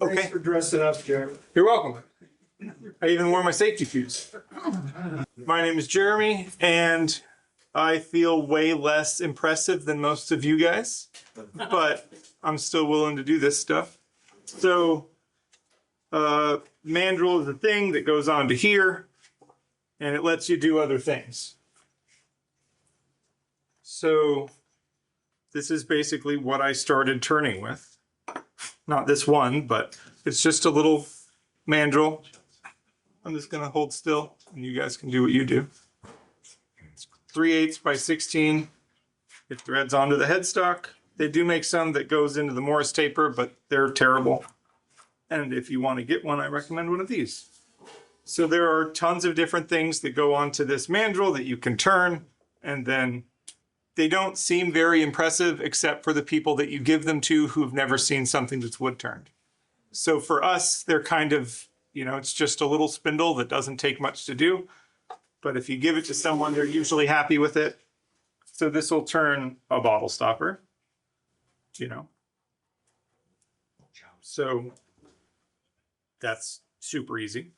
Okay. Thanks for dressing up, Jeremy. You're welcome. I even wore my safety shoes. My name is Jeremy, and I feel way less impressive than most of you guys, but I'm still willing to do this stuff. So, mandrel is a thing that goes onto here, and it lets you do other things. So, this is basically what I started turning with. Not this one, but it's just a little mandrel. I'm just gonna hold still and you guys can do what you do. It's 3/8 by 16. It threads onto the headstock. They do make some that goes into the Morris taper, but they're terrible. And if you want to get one, I recommend one of these. So there are tons of different things that go onto this mandrel that you can turn, and then they don't seem very impressive except for the people that you give them to who've never seen something that's wood turned. So for us, they're kind of, it's just a little spindle that doesn't take much to do. But if you give it to someone, they're usually happy with it. So this will turn a bottle stopper, So that's super easy.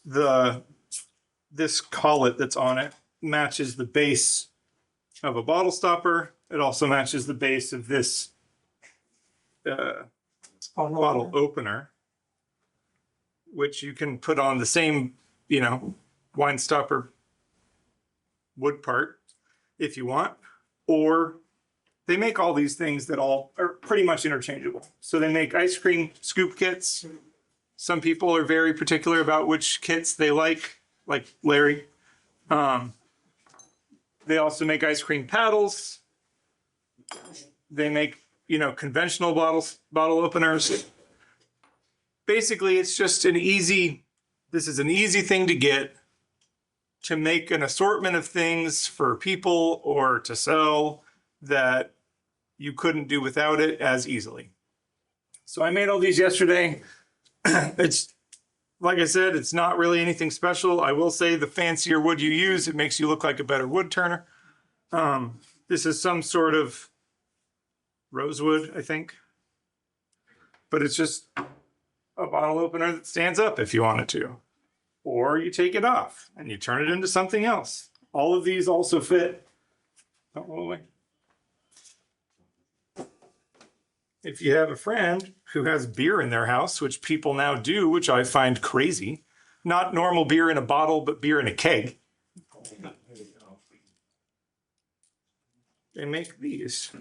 This collet that's on it matches the base of a bottle stopper. It also matches the base of this bottle opener, which you can put on the same, wine stopper wood part if you want, or they make all these things that all are pretty much interchangeable. So they make ice cream scoop kits. Some people are very particular about which kits they like Larry. They also make ice cream paddles. They make, conventional bottle openers. Basically, it's just this is an easy thing to get to make an assortment of things for people or to sell that you couldn't do without it as easily. So I made all these yesterday. It's, like I said, it's not really anything special. I will say the fancier wood you use, it makes you look like a better wood turner. This is some sort of rosewood, I think. But it's just a bottle opener that stands up if you want it to. Or you take it off and you turn it into something else. All of these also fit. Don't roll away. If you have a friend who has beer in their house, which people now do, which I find crazy, not normal beer in a bottle, but beer in a keg. They make these,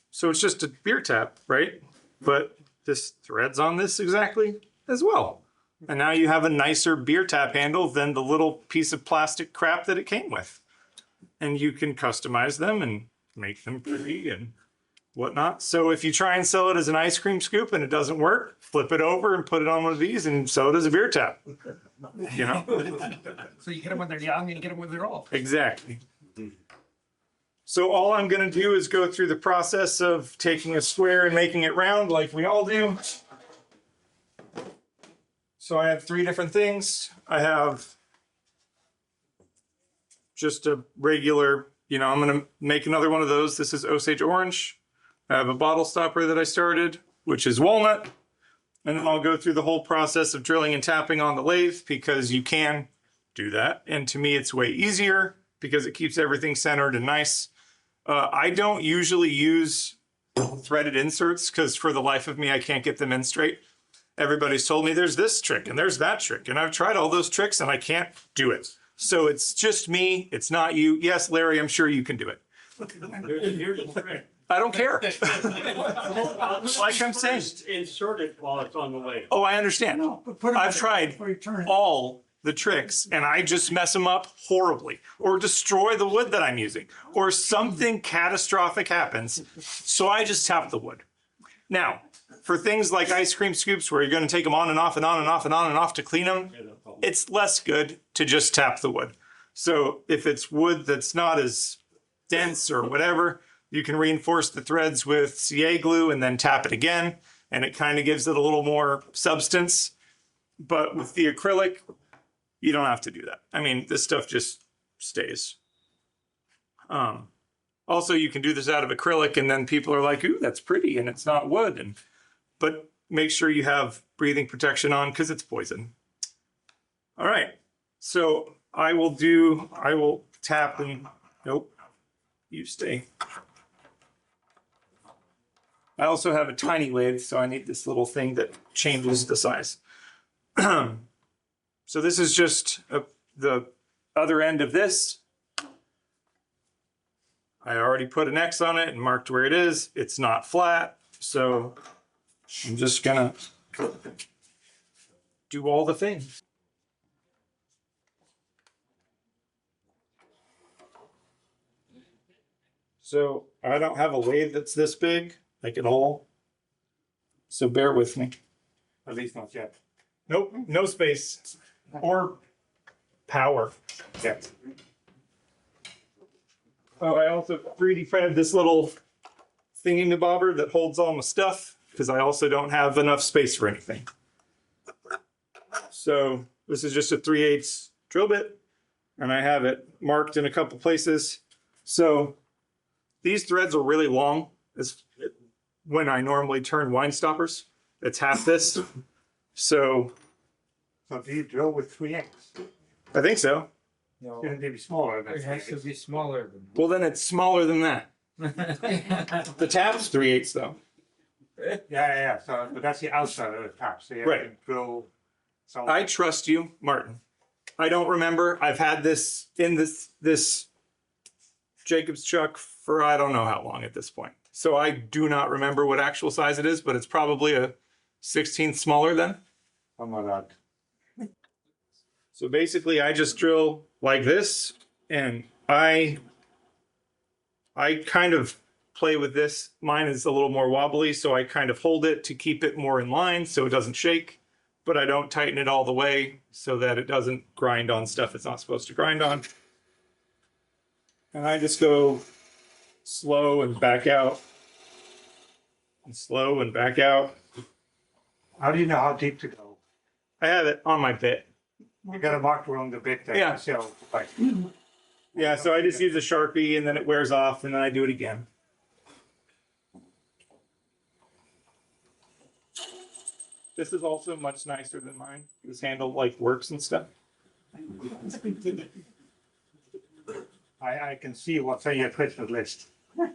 so it's just a beer tap, right? But this threads on this exactly as well. And now you have a nicer beer tap handle than the little piece of plastic crap that it came with. And you can customize them and make them pretty and whatnot. So if you try and sell it as an ice cream scoop and it doesn't work, flip it over and put it on one of these and sell it as a beer tap. So you get them when they're young and you get them when they're old. Exactly. So all I'm going to do is go through the process of taking a square and making it round like we all do. So I have 3 different things. I have just a regular, I'm going to make another one of those. This is Osage Orange. I have a bottle stopper that I started, which is walnut. And then I'll go through the whole process of drilling and tapping on the lathe because you can do that. And to me, it's way easier because it keeps everything centered and nice. I don't usually use threaded inserts because for the life of me, I can't get them in straight. Everybody's told me there's this trick and there's that trick. And I've tried all those tricks and I can't do it. So it's just me. It's not you. Yes, Larry, I'm sure you can do it. I don't care. Like I'm saying. Just insert it while it's on the way. Oh, I understand. I've tried all the tricks and I just mess them up horribly or destroy the wood that I'm using or something catastrophic happens. So I just tap the wood. Now, for things like ice cream scoops where you're going to take them on and off and on and off and on and off to clean them, it's less good to just tap the wood. So if it's wood that's not as dense or whatever, you can reinforce the threads with CA glue and then tap it again. And it kind of gives it a little more substance. But with the acrylic, you don't have to do that. I mean, this stuff just stays. Also, you can do this out of acrylic and then people are like, ooh, that's pretty and it's not wood. But make sure you have breathing protection on because it's poison. All right. So I will tap and, nope, you stay. I also have a tiny lid, so I need this little thing that changes the size. So this is just the other end of this. I already put an X on it and marked where it is. It's not flat, so I'm just gonna do all the things. So I don't have a lathe that's this big, like at all. So bear with me. At least not yet. Nope, no space or power. Yeah. Oh, I also 3D printed this little thingy-mabobber that holds all my stuff because I also don't have enough space for anything. So this is just a 3/8 drill bit, and I have it marked in a couple places. So these threads are really long. It's when I normally turn wine stoppers. It's half this. So So do you drill with 3x? I think so. No, Shouldn't they be smaller than it has to 3x? be smaller than Well, then it's smaller than that. that. The tap's 3/8 though. Yeah. So, but that's the outside of the tap. So you have Right. to drill. So I trust you, Martin. I don't remember. I've had this in this Jacob's chuck for I don't know how long at this point. So I do not remember what actual size it is, but it's probably a 16th smaller than. something like that. So basically I just drill like this and I kind of play with this. Mine is a little more wobbly, so I kind of hold it to keep it more in line so it doesn't shake, but I don't tighten it all the way so that it doesn't grind on stuff it's not supposed to grind on. And I just go slow and back out, and slow and back out. How do you know how deep to go? I have it on my bit. You got to mark along the bit there. Yeah. So, like, Yeah, so I just use a Sharpie and then it wears off and then I do it again. This is also much nicer than mine. This handle like works and stuff. I can see what's on your Christmas list. It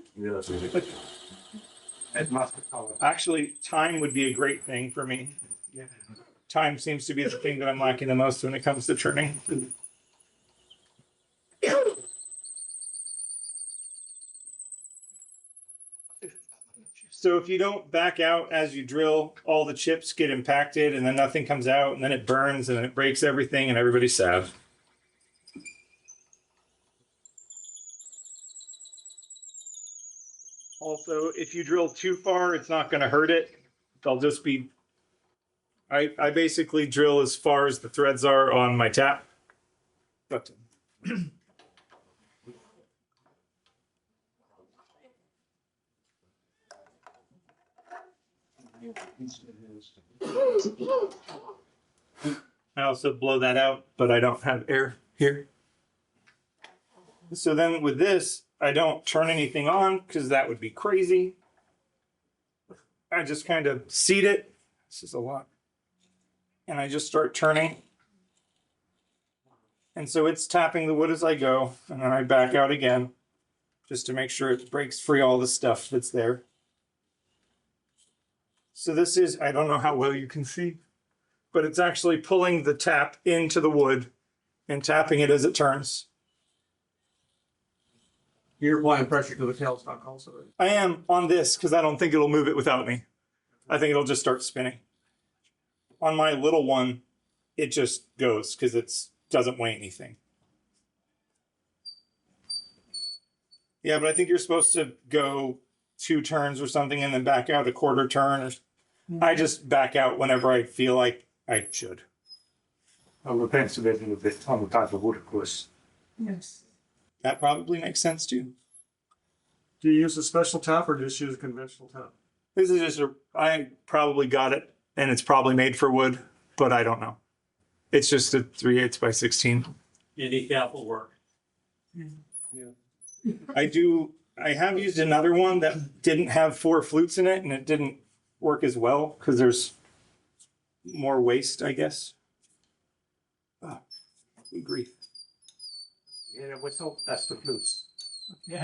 must be colored. Actually, time would be a great thing for me. Yeah. Time seems to be the thing that I'm lacking the most when it comes to turning. So if you don't back out as you drill, all the chips get impacted and then nothing comes out and then it burns and it breaks everything and everybody's sad. Also, if you drill too far, it's not going to hurt it. They'll just be. I basically drill as far as the threads are on my tap. But I also blow that out, but I don't have air here. So then with this, I don't turn anything on because that would be crazy. I just kind of seat it. This is a lot. And I just start turning. And so it's tapping the wood as I go. And then I back out again just to make sure it breaks free all the stuff that's there. So this is, I don't know how well you can see, but it's actually pulling the tap into the wood and tapping it as it turns. You're applying pressure to the tailstock also. I am on this because I don't think it'll move it without me. I think it'll just start spinning. On my little one, it just goes because it doesn't weigh anything. Yeah, but I think you're supposed to go 2 turns or something and then back out a quarter turn. I just back out whenever I feel like I should. Well, depends a little bit on the type of wood, of course. Yes. That probably makes sense too. Do you use a special tap or just use a conventional tap? This is just I probably got it and it's probably made for wood, but I don't know. It's just a 3/8 by 16. Any cap will work. I have used another one that didn't have 4 flutes in it and it didn't work as well because there's more waste, I guess. Oh, good grief. Yeah, whistle, that's the flute. He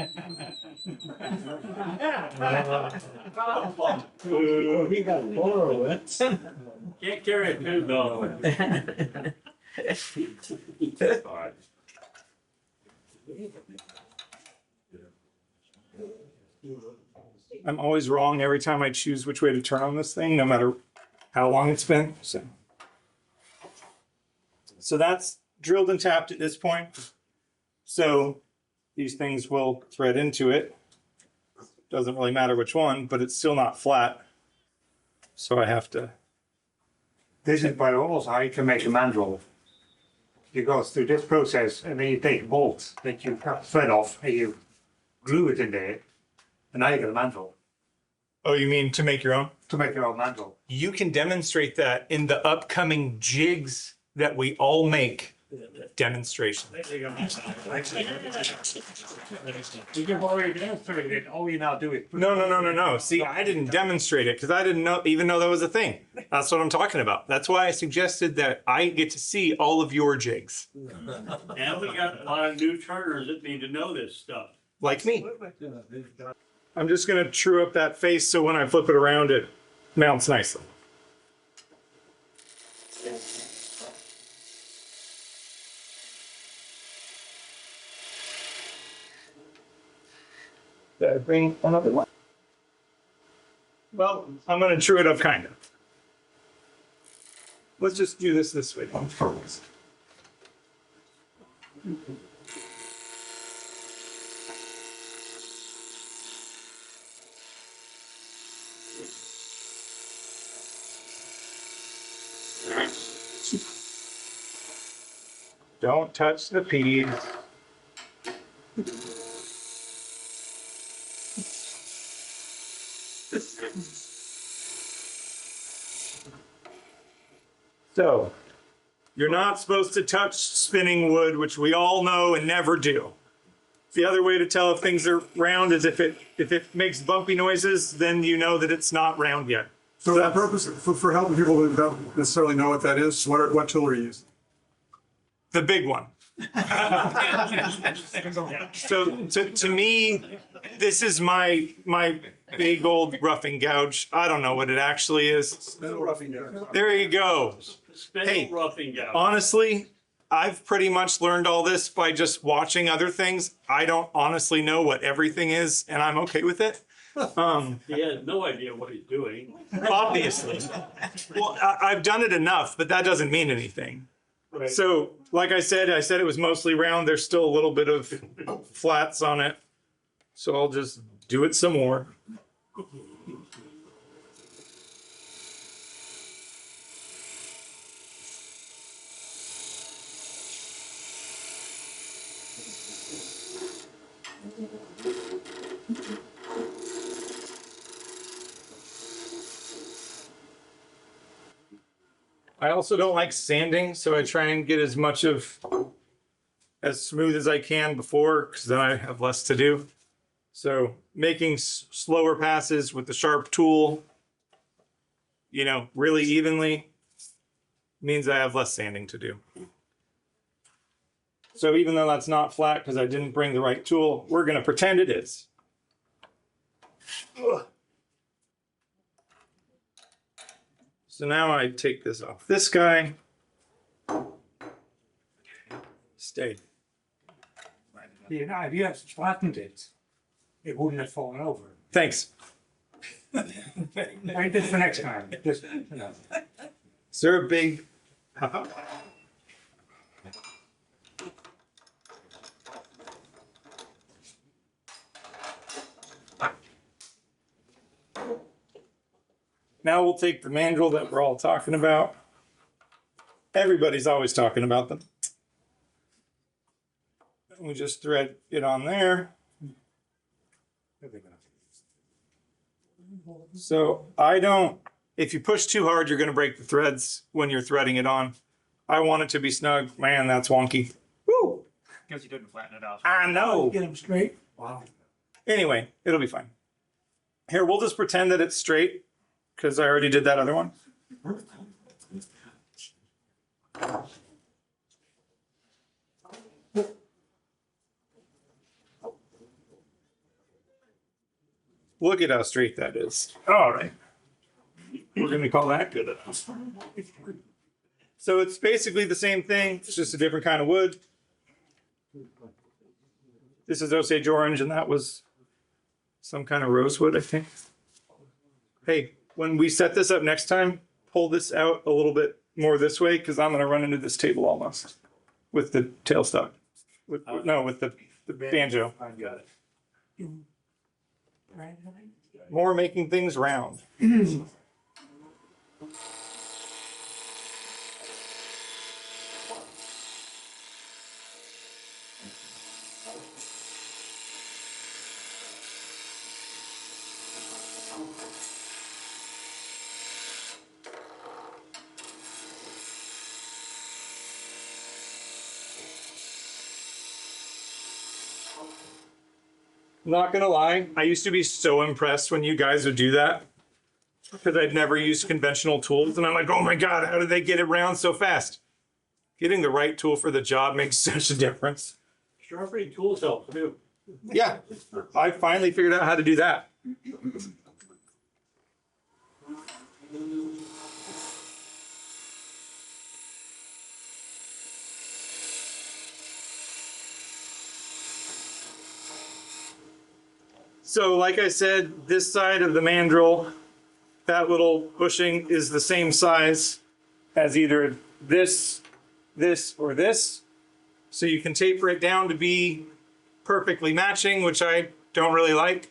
got borrow it. Can't carry a tune though. I'm always wrong every time I choose which way to turn on this thing, no matter how long it's been. So that's drilled and tapped at this point. So these things will thread into it. Doesn't really matter which one, but it's still not flat. So I have to. This is by also how you can make a mandrel. You go through this process and then you take a bolt that you cut thread off and you glue it in there. And now you get a mandrel Oh, you mean to make your own? to make your own mandrel. You can demonstrate that in the upcoming jigs that we all make demonstration. You've already demonstrated it, all you now do is. No. See, I didn't demonstrate it because I didn't know, even know that was a thing. That's what I'm talking about. That's why I suggested that I get to see all of your jigs, And we got a lot of new turners that need to know this stuff. like me. I'm just gonna true up that face so when I flip it around, it mounts nicely. Did I bring another one? Well, I'm gonna true it up kind of. Let's just do this way. Don't touch the peas. So, you're not supposed to touch spinning wood, which we all know and never do. The other way to tell if things are round is if it makes bumpy noises, then you know that it's not round yet. So for purpose, for helping people who don't necessarily know what that is, what tool are you using? The big one. So to me, this is my big old roughing gouge. I don't know what it actually is. There you go. Spindle Hey, roughing gouge. Honestly, I've pretty much learned all this by just watching other things. I don't honestly know what everything is, and I'm okay with it. He has no idea what he's doing. Obviously. Well, I've done it enough, but that doesn't mean anything. Right. So, like I said it was mostly round. There's still a little bit of flats on it. So I'll just do it some more. I also don't like sanding, so I try and get as smooth as I can before, because then I have less to do. So making slower passes with the sharp tool, really evenly means I have less sanding to do. So even though that's not flat because I didn't bring the right tool, we're going to pretend it is. Ugh. So now I take this off. This guy stayed. If you had flattened it, it wouldn't have fallen over. Thanks. I did for next time. Just, Is there a big? Now we'll take the mandrel that we're all talking about. Everybody's always talking about them. We just thread it on there. So if you push too hard, you're going to break the threads when you're threading it on. I want it to be snug. Man, that's wonky. Woo! because you didn't flatten it out. I know. Get them straight. Wow. Anyway, it'll be fine. Here, we'll just pretend that it's straight because I already did that other one. Look at how straight that is. All right. We're going to call that good enough. So it's basically the same thing. It's just a different kind of wood. This is Osage orange, and that was some kind of rosewood, I think. Hey, when we set this up next time, pull this out a little bit more this way, because I'm going to run into this table almost with the tailstock. With the banjo. I got it. More making things round. Not gonna lie, I used to be so impressed when you guys would do that because I'd never used conventional tools, and I'm like, oh my god, how did they get it round so fast? Getting the right tool for the job makes such a difference. Sharpening tools help too. Yeah, I finally figured out how to do that. So like I said, this side of the mandrel, that little bushing is the same size as either this, this, or this. So you can taper it down to be perfectly matching, which I don't really like,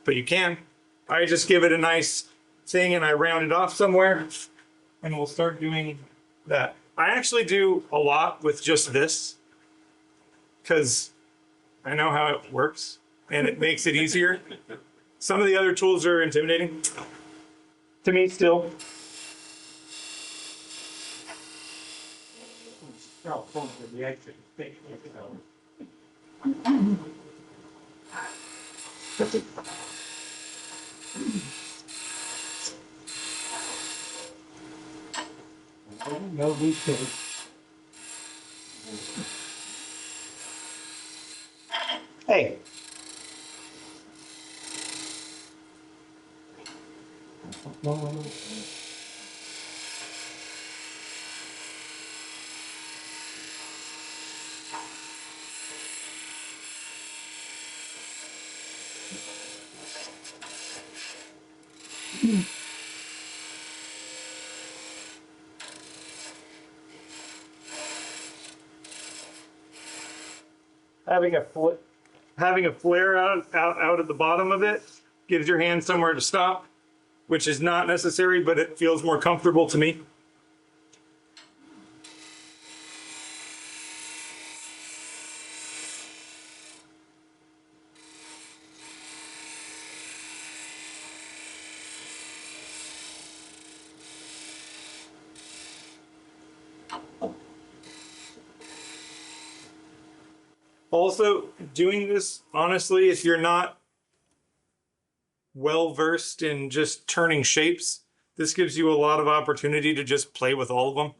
but you can. I just give it a nice thing and I round it off somewhere, and we'll start doing that. I actually do a lot with just this because I know how it works and it makes it easier. Some of the other tools are intimidating to me still. No, we can. Hey. Having a flare out at the bottom of it gives your hand somewhere to stop, which is not necessary, but it feels more comfortable to me. Also, doing this, honestly, if you're not well versed in just turning shapes, this gives you a lot of opportunity to just play with all of them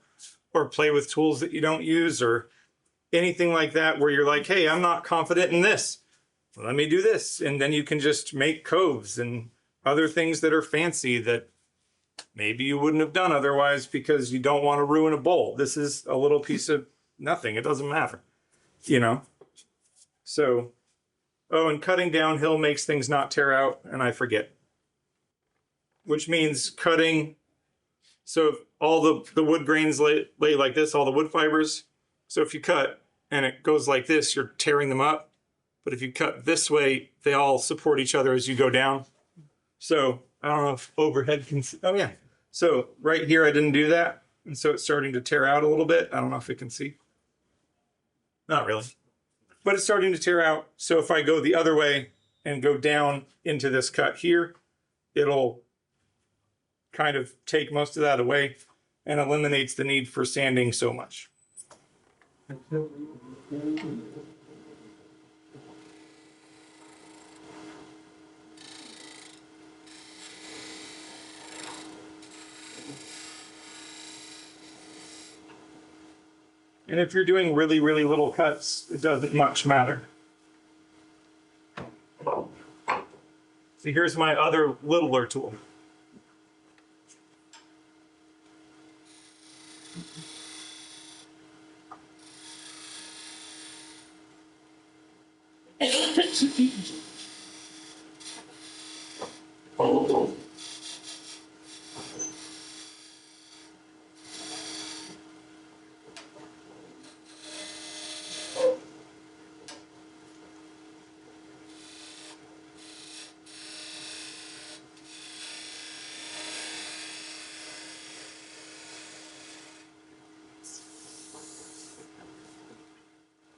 or play with tools that you don't use or anything like that where you're like, hey, I'm not confident in this. Let me do this. And then you can just make coves and other things that are fancy that maybe you wouldn't have done otherwise because you don't want to ruin a bowl. This is a little piece of nothing. It doesn't matter, you know? So, oh, and cutting downhill makes things not tear out, and I forget. Which means cutting, so if all the wood grains lay like this, all the wood fibers. So if you cut and it goes like this, you're tearing them up. But if you cut this way, they all support each other as you go down. So I don't know if overhead can see. Oh yeah. So right here, I didn't do that. And so it's starting to tear out a little bit. I don't know if it can see. Not really. But it's starting to tear out. So if I go the other way and go down into this cut here, it'll kind of take most of that away and eliminates the need for sanding so much. And if you're doing really, really little cuts, it doesn't much matter. So here's my other littler tool.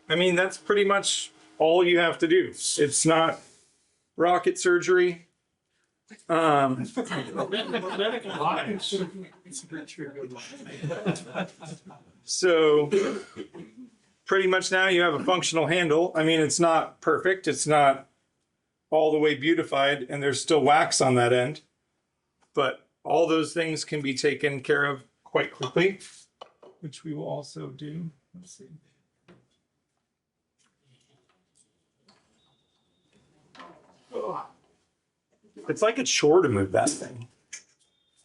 I mean, that's pretty much all you have to do. It's not rocket surgery. So pretty much now you have a functional handle. I mean, it's not perfect. It's not all the way beautified, and there's still wax on that end. But all those things can be taken care of quite quickly, which we will also do. Let's see. It's like a chore to move that thing.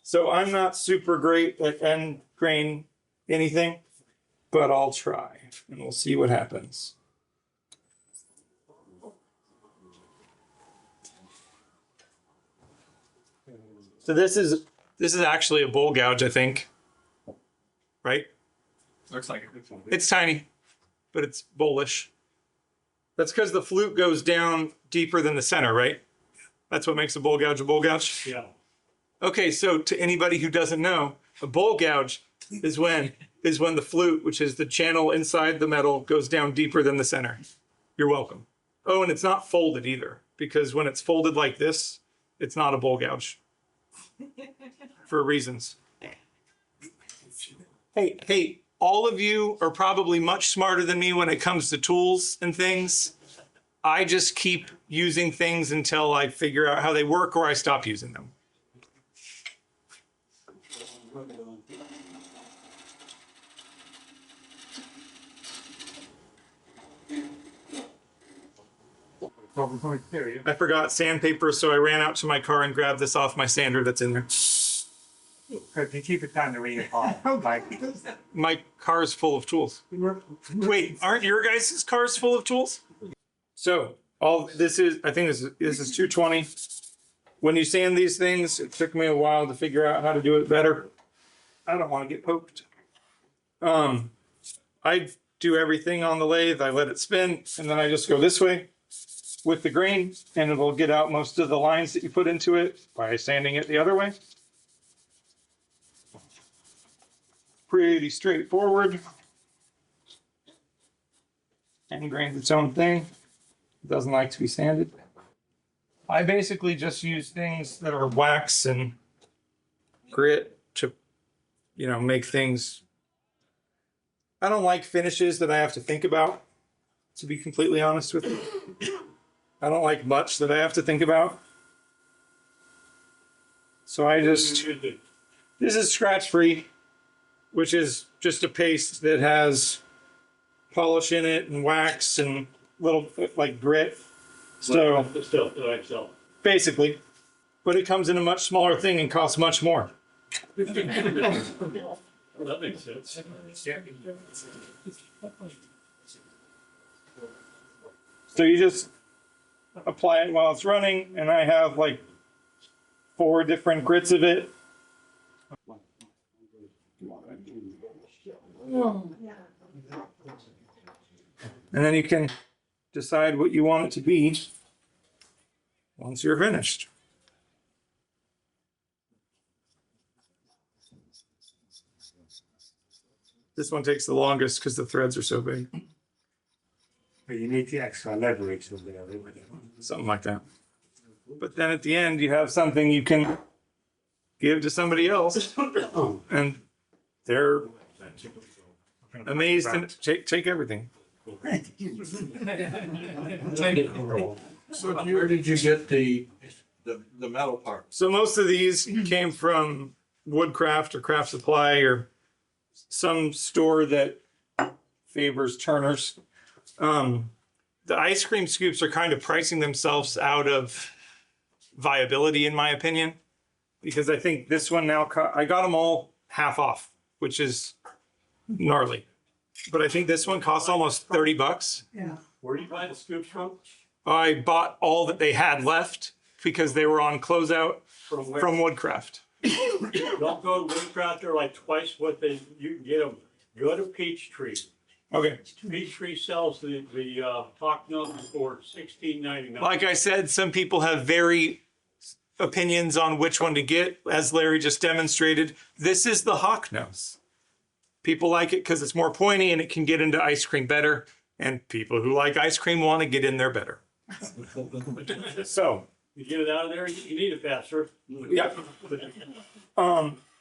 So I'm not super great at end grain anything, but I'll try and we'll see what happens. So this is actually a bowl gouge, I think. Right? Looks like it. It's tiny, but it's bowlish. That's because the flute goes down deeper than the center, right? That's what makes a bowl gouge a bowl gouge. Yeah. Okay, so to anybody who doesn't know, a bowl gouge is when the flute, which is the channel inside the metal, goes down deeper than the center. You're welcome. Oh, and it's not folded either, because when it's folded like this, it's not a bowl gouge. For reasons. Hey, all of you are probably much smarter than me when it comes to tools and things. I just keep using things until I figure out how they work or I stop using them. I forgot sandpaper, so I ran out to my car and grabbed this off my sander that's in there. If you keep it down the way you like. My car is full of tools. Wait, aren't your guys' cars full of tools? So all this is, I think this is 220. When you sand these things, it took me a while to figure out how to do it better. I don't want to get poked. I do everything on the lathe. I let it spin, and then I just go this way with the grain, and it'll get out most of the lines that you put into it by sanding it the other way. Pretty straightforward. And grain's its own thing. It doesn't like to be sanded. I basically just use things that are wax and grit to, make things. I don't like finishes that I have to think about, to be completely honest with you. I don't like much that I have to think about. So this is scratch free, which is just a paste that has polish in it and wax and little like grit. So basically, but it comes in a much smaller thing and costs much more. Well, that makes sense. So you just apply it while it's running, and I have like 4 different grits of it. And then you can decide what you want it to be once you're finished. This one takes the longest because the threads are so big. But you need the extra leverage of the other. Something like that. But then at the end, you have something you can give to somebody else, and they're amazed and take everything. So where did you get the metal part? So most of these came from Woodcraft or Craft Supply or some store that favors Turners. The ice cream scoops are kind of pricing themselves out of viability, in my opinion, because I think this one now, I got them all half off, which is gnarly. But I think this one costs almost $30. Where do you buy the scoops from? I bought all that they had left because they were on closeout From where? from Woodcraft. Don't go to Woodcraft, they're like twice what you can get them. Go to Peachtree. Okay. Peachtree sells the talk nuts for $16.99. Like I said, some people have very opinions on which one to get, as Larry just demonstrated. This is the hawk nose. People like it because it's more pointy and it can get into ice cream better. And people who like ice cream want to get in there better. So, You get it out of there, you need it faster. yeah.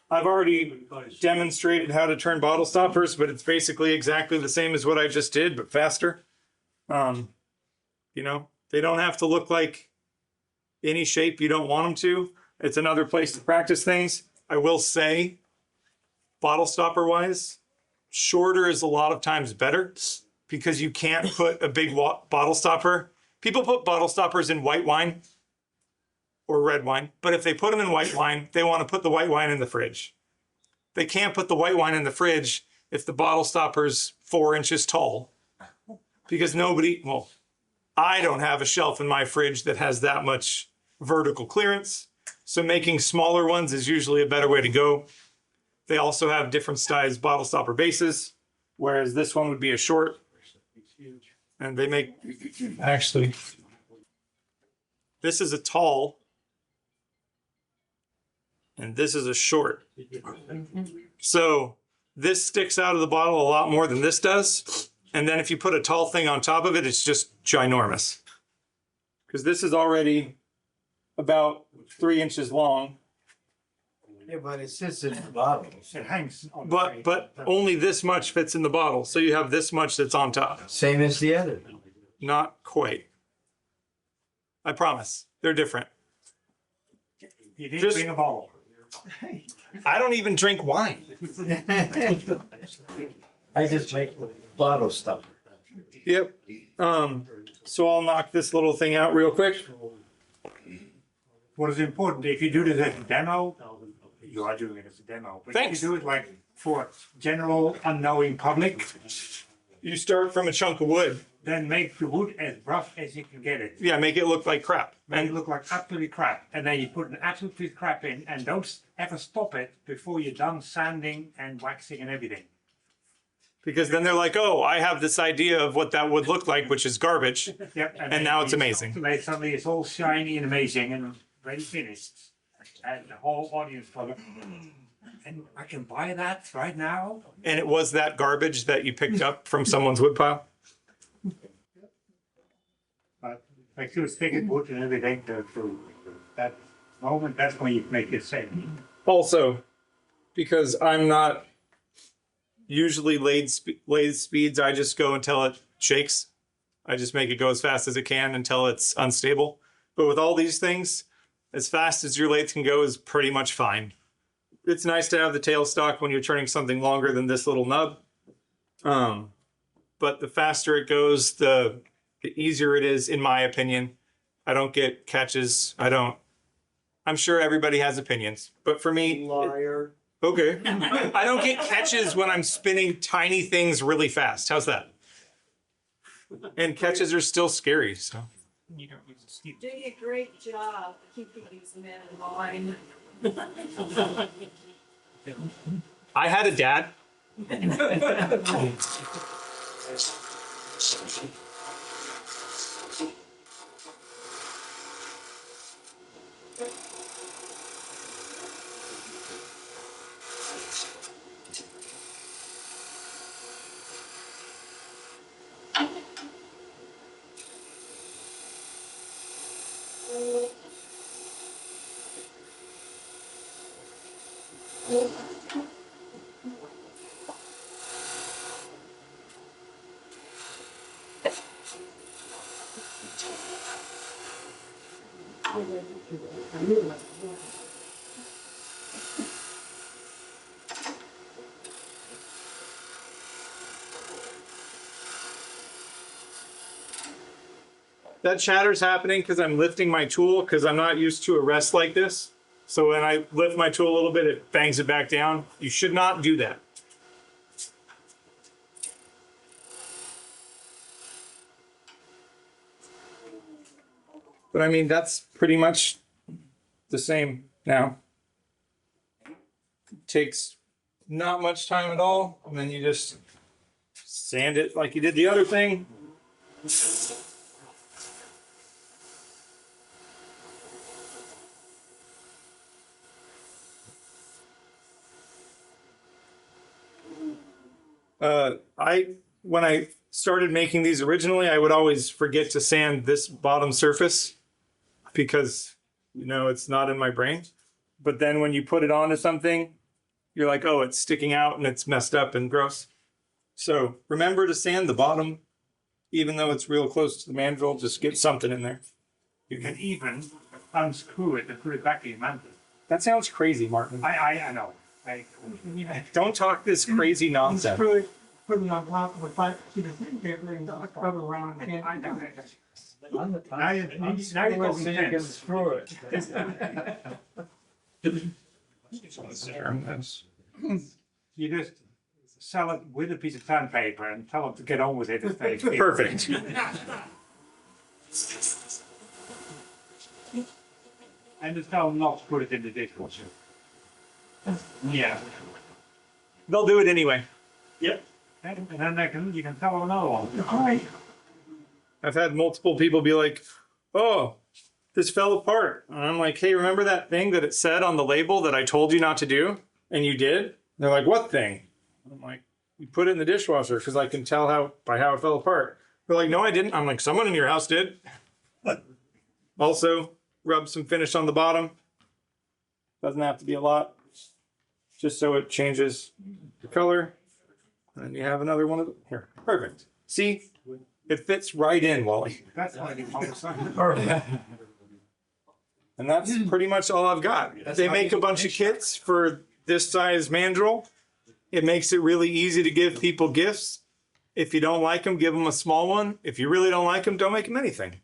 I've already demonstrated how to turn bottle stoppers, but it's basically exactly the same as what I just did, but faster. You know, they don't have to look like any shape you don't want them to. It's another place to practice things. I will say, bottle stopper wise, shorter is a lot of times better because you can't put a big bottle stopper. People put bottle stoppers in white wine or red wine, but if they put them in white wine, they want to put the white wine in the fridge. They can't put the white wine in the fridge if the bottle stopper's 4 inches tall because I don't have a shelf in my fridge that has that much vertical clearance. So making smaller ones is usually a better way to go. They also have different size bottle stopper bases, whereas this one would be a short. And they make, actually, this is a tall, and this is a short. So this sticks out of the bottle a lot more than this does. And then if you put a tall thing on top of it, it's just ginormous. Because this is already about 3 inches long. Yeah, but it sits in the bottle. It hangs on the tree. But only this much fits in the bottle. So you have this much that's on top. Same as the other. Not quite. I promise. They're different. You did just- bring a bottle. I don't even drink wine. I just make bottle stuff. Yep. So I'll knock this little thing out real quick. What is important, if you do this as a demo, you are doing it as a demo. But Thanks. if you do it like for general unknowing public, You start from a chunk of wood. then make the wood as rough as you can get it. Yeah, make it look like crap. Make it And look like absolutely crap. And then you put an absolutely crap in and don't ever stop it before you're done sanding and waxing and everything. because then they're like, oh, I have this idea of what that would look like, which is garbage. Yep. And now it's amazing. Suddenly it's all shiny and amazing and ready finished. And the whole audience probably, and I can buy that right now? And it was that garbage that you picked up from someone's woodpile. But like to stick it wood and everything to that moment, that's when you make it safe. Also, because I'm not usually lathe speeds, I just go until it shakes. I just make it go as fast as it can until it's unstable. But with all these things, as fast as your lathe can go is pretty much fine. It's nice to have the tailstock when you're turning something longer than this little nub. But the faster it goes, the easier it is, in my opinion. I don't get catches. I'm sure everybody has opinions, but for me, Liar. okay. I don't get catches when I'm spinning tiny things really fast. How's that? And catches are still scary, so. You don't use a skew. Doing a great job keeping these men in line. I had a dad. that chatter's happening because I'm lifting my tool because I'm not used to a rest like this. So when I lift my tool a little bit, it bangs it back down. You should not do that. But I mean, that's pretty much the same now. Takes not much time at all. And then you just sand it like you did the other thing. When I started making these originally, I would always forget to sand this bottom surface because, you know, it's not in my brain. But then when you put it onto something, you're like, oh, it's sticking out and it's messed up and gross. So remember to sand the bottom, even though it's real close to the mandrel, just get something in there. You can even unscrew it and put it back in your mantle. That sounds crazy, Martin. I know. Don't talk this crazy nonsense. Screw it, put it on top of a 5 feet of paper and cover around it. I know. Now you can screw it. You just sell it with a piece of sandpaper and tell them to get on with it. It's very quick. Perfect. And just tell them not to put it in the dishwasher. Yeah. They'll do it anyway. Yep. And then you can tell them another one. All right, I've had multiple people be like, oh, this fell apart. And I'm like, hey, remember that thing that it said on the label that I told you not to do? And you did? They're like, what thing? I'm like, you put it in the dishwasher because I can tell by how it fell apart. They're like, no, I didn't. I'm like, someone in your house did. Also, rub some finish on the bottom. Doesn't have to be a lot. Just so it changes the color. And you have another one of them. Here. Perfect. See? It fits right in, Wally. That's why they call it something. And that's pretty much all I've got. They make a bunch of kits for this size mandrel. It makes it really easy to give people gifts. If you don't like them, give them a small one. If you really don't like them, don't make them anything.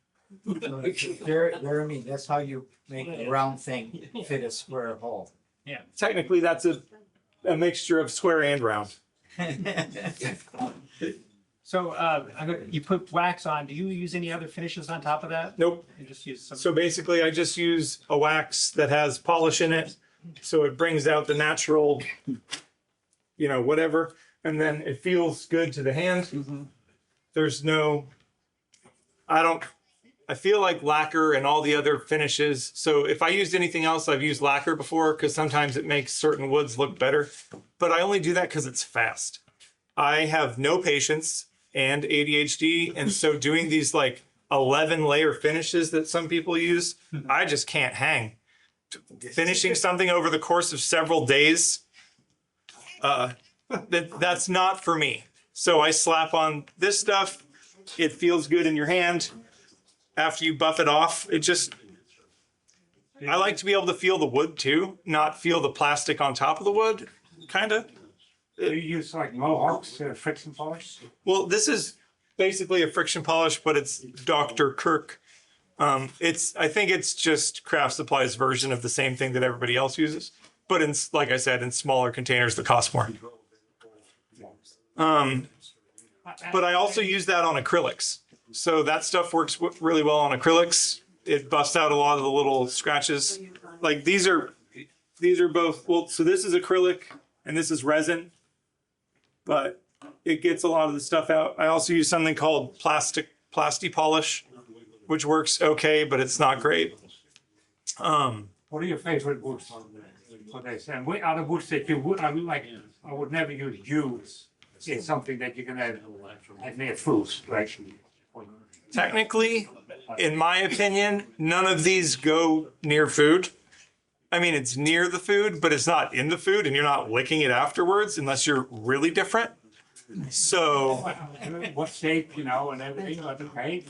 Jeremy, that's how you make a round thing fit a square hole. Technically, that's a mixture of square and round. So you put wax on. Do you use any other finishes on top of that? Nope. You just use some. So basically, I just use a wax that has polish in it. So it brings out the natural, you know, whatever. And then it feels good to the hand. There's no, I feel like lacquer and all the other finishes. So if I used anything else, I've used lacquer before because sometimes it makes certain woods look better. But I only do that because it's fast. I have no patience and ADHD. And so doing these like 11 layer finishes that some people use, I just can't hang. Finishing something over the course of several days, that's not for me. So I slap on this stuff. It feels good in your hand. After you buff it off, I like to be able to feel the wood too, not feel the plastic on top of the wood, kind of. Do you use like Mohawk's friction polish? Well, this is basically a friction polish, but it's Dr. Kirk. I think it's just Craft Supply's version of the same thing that everybody else uses, but like I said, in smaller containers that cost more. But I also use that on acrylics. So that stuff works really well on acrylics. It busts out a lot of the little scratches. Like these are both, well, so this is acrylic and this is resin, but it gets a lot of the stuff out. I also use something called plasti polish, which works okay, but it's not great. What are your favorite woods for this? And what other woods that you would, I would never use yews. It's something that you can have near fruits, actually. Technically, in my opinion, none of these go near food. I mean, it's near the food, but it's not in the food and you're not licking it afterwards unless you're really different. So What shape, you know, and everything, but okay.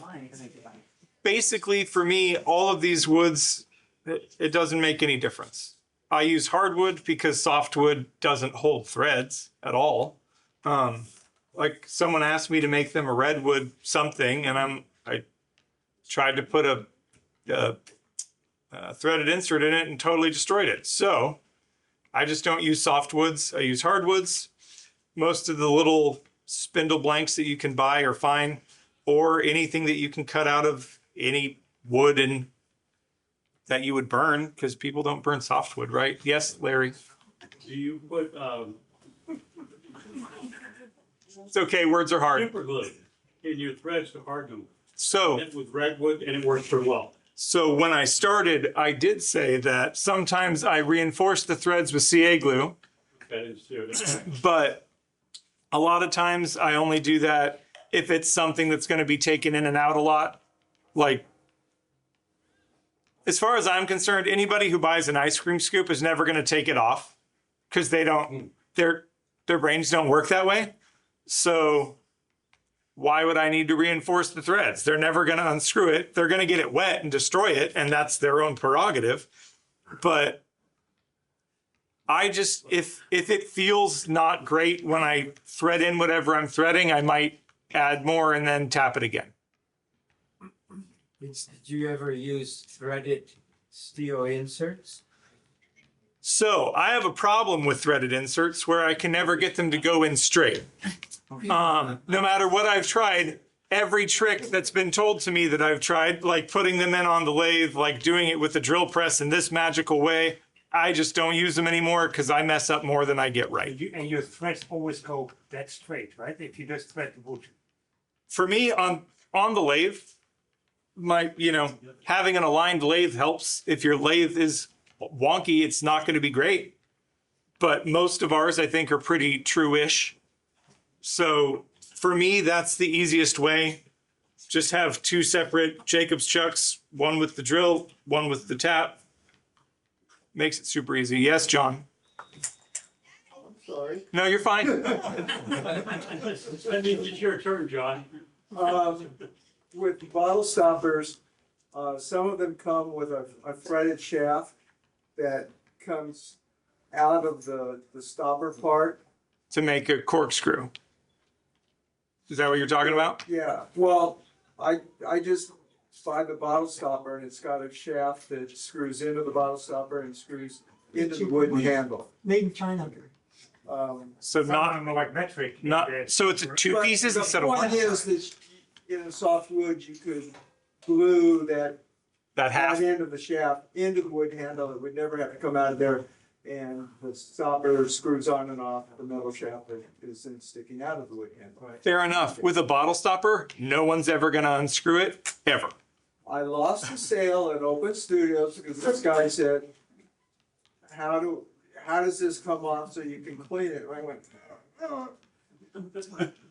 basically for me, all of these woods, it doesn't make any difference. I use hardwood because softwood doesn't hold threads at all. Like someone asked me to make them a redwood something and tried to put a threaded insert in it and totally destroyed it. So I just don't use softwoods. I use hardwoods. Most of the little spindle blanks that you can buy are fine, or anything that you can cut out of any wood and that you would burn, because people don't burn softwood, right? Yes, Larry. Do you put, It's okay. Words are hard. super glue in your threads to harden them? So It with redwood and it works pretty well. So when I started, I did say that sometimes I reinforce the threads with CA glue, That is, uh, but a lot of times I only do that if it's something that's going to be taken in and out a lot. Like, as far as I'm concerned, anybody who buys an ice cream scoop is never going to take it off because they don't, their brains don't work that way. So why would I need to reinforce the threads? They're never going to unscrew it. They're going to get it wet and destroy it, and that's their own prerogative. But I just, if it feels not great when I thread in whatever I'm threading, I might add more and then tap it again. Did you ever use threaded steel inserts? So I have a problem with threaded inserts where I can never get them to go in straight. No matter what I've tried, every trick that's been told to me that I've tried, like putting them in on the lathe, like doing it with the drill press in this magical way, I just don't use them anymore because I mess up more than I get right. And your threads always go that straight, right? If you just thread the wood. For me, on the lathe, having an aligned lathe helps. If your lathe is wonky, it's not going to be great. But most of ours, I think, are pretty true-ish. So for me, that's the easiest way. Just have two separate Jacobs chucks, one with the drill, one with the tap. Makes it super easy. Yes, John? Sorry. No, you're fine. That means it's your turn, John. With bottle stoppers, some of them come with a threaded shaft that comes out of the stopper part. To make a corkscrew. Is that what you're talking about? Yeah, well, I just buy the bottle stopper and it's got a shaft that screws into the bottle stopper and screws into the wooden handle. Made in China. So not, like metric. so it's two But pieces instead of The one? point is that in a softwood, you could glue that That half? end of the shaft into the wood handle. It would never have to come out of there. And the stopper screws on and off the metal shaft that is then sticking out of the wood handle. Fair enough. With a bottle stopper, no one's ever going to unscrew it, ever. I lost a sale at Open Studios because this guy said, how does this come off so you can clean it? And I went, oh.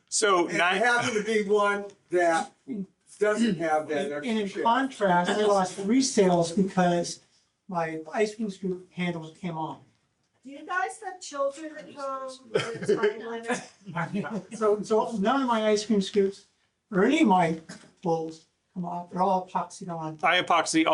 So And it happened to be one that doesn't have that And extra in shaft. contrast, I lost 3 sales because my ice cream scoop handle came off. Do you guys have children at home with a time limit? So none of my ice cream scoops or any of my bowls come off. They're all epoxied on. I epoxy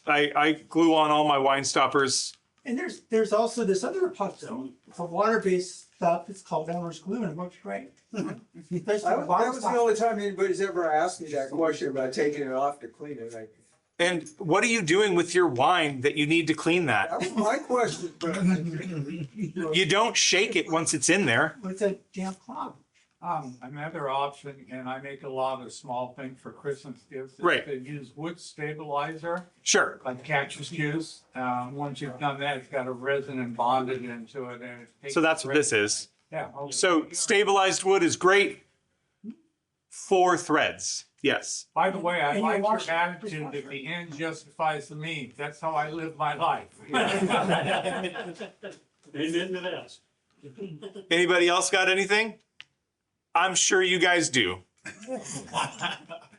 I glue on all my wine stoppers. And there's also this other epoxy, it's a water-based stuff. It's called Elmer's glue and it works great. Especially That for bottle was the stop. only time anybody's ever asked me that question about taking it off to clean it. And what are you doing with your wine that you need to clean that? That was my question, but You don't shake it once it's in there. It's a damn clog. Another option, and I make a lot of small things for Christmas gifts. is Right. To use wood stabilizer, Sure. like cactus juice. Once you've done that, it's got a resin and bonded into it, and it takes. So that's what this is. Yeah. okay. So stabilized wood is great for threads. Yes. By the way, I And you like wash your it. attitude that the end justifies the means. That's how I live my life. Amen to that. Anybody else got anything? I'm sure you guys do.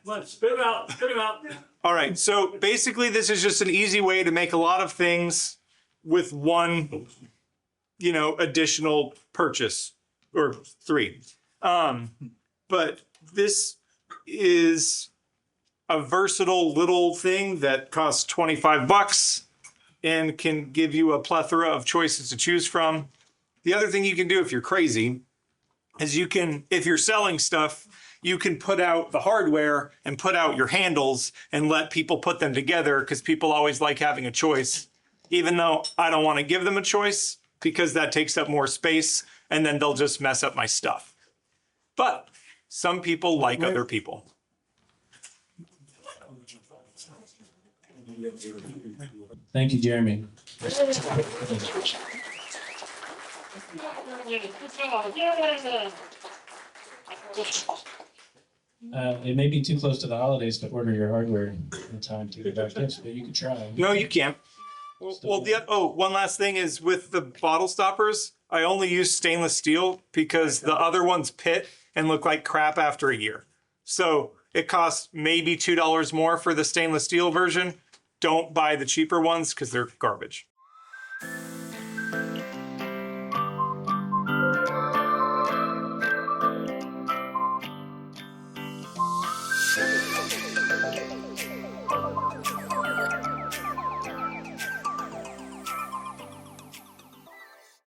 Let's spit it out, spit it out. All right. So basically, this is just an easy way to make a lot of things with one, additional purchase or 3. But this is a versatile little thing that costs $25 and can give you a plethora of choices to choose from. The other thing you can do if you're crazy is if you're selling stuff, you can put out the hardware and put out your handles and let people put them together because people always like having a choice, even though I don't want to give them a choice because that takes up more space and then they'll just mess up my stuff. But some people like other people. Thank you, Jeremy. It may be too close to the holidays to order your hardware in time to get back gifts, but you can try. No, you can't. One last thing is with the bottle stoppers, I only use stainless steel because the other ones pit and look like crap after a year. So it costs maybe $2 more for the stainless steel version. Don't buy the cheaper ones because they're garbage.